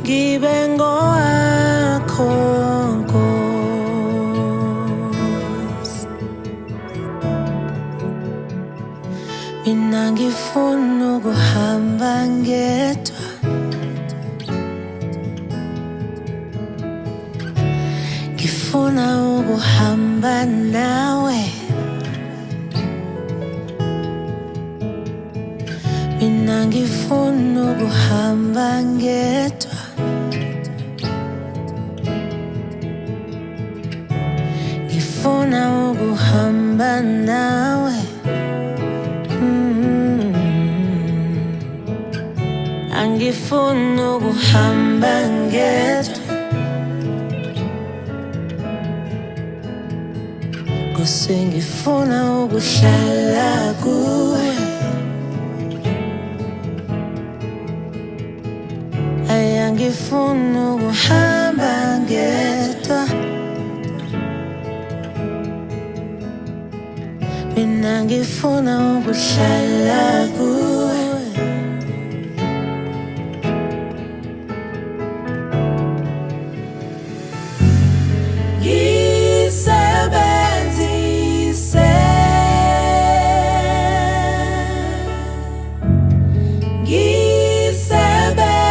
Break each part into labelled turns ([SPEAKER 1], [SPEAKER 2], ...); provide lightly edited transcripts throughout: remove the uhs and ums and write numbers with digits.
[SPEAKER 1] Ngibengo wakho Nkosi, mina ngifuna ukuhamba ngedwa, ngifuna ukuhamba nawe, mina ngifuna ukuhamba ngedwa, ngifuna ukuhamba nawe. Angifuna ukuhamba ngedwa, Nkosi ngifuna ukuhlala kuwe. Angifuna ukuhamba ngedwa, mina ngifuna ukuhlala kuwe. Ngisebenzise,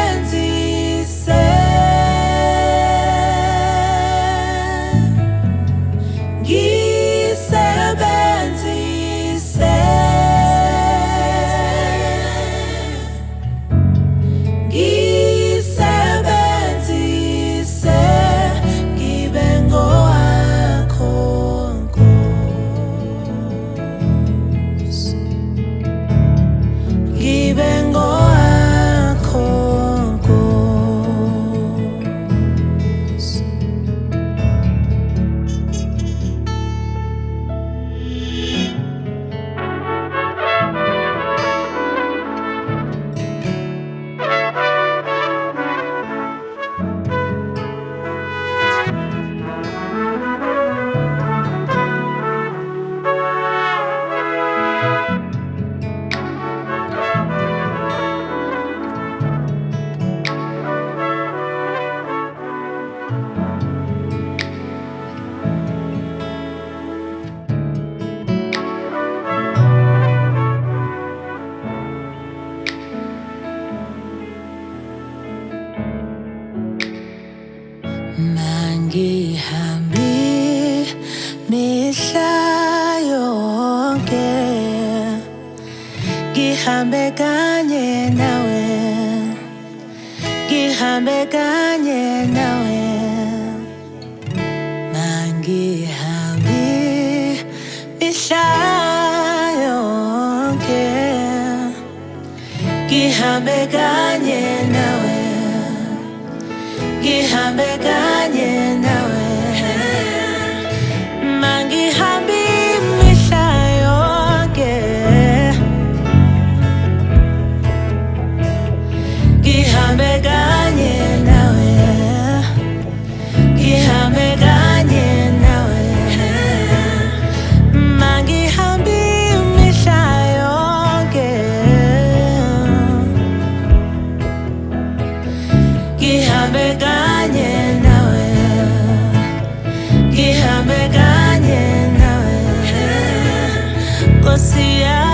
[SPEAKER 1] ngisebenzise, ngisebenzise, ngisebenzise, ngibengo wakho Nkosi, ngibengo wakho Nkosi. Mangihambi mihla yonke, ngihambe kanye nawe, ngihambe kanye nawe. Mangihambi mihla yonke, ngihambe kanye nawe, ngihambe kanye nawe. Mangihambi mihla yonke, ngihambe kanye nawe, ngihambe kanye nawe. Mangihambi mihla yonke, ngihambe kanye nawe, ngihambe kanye nawe. Nkosi yami.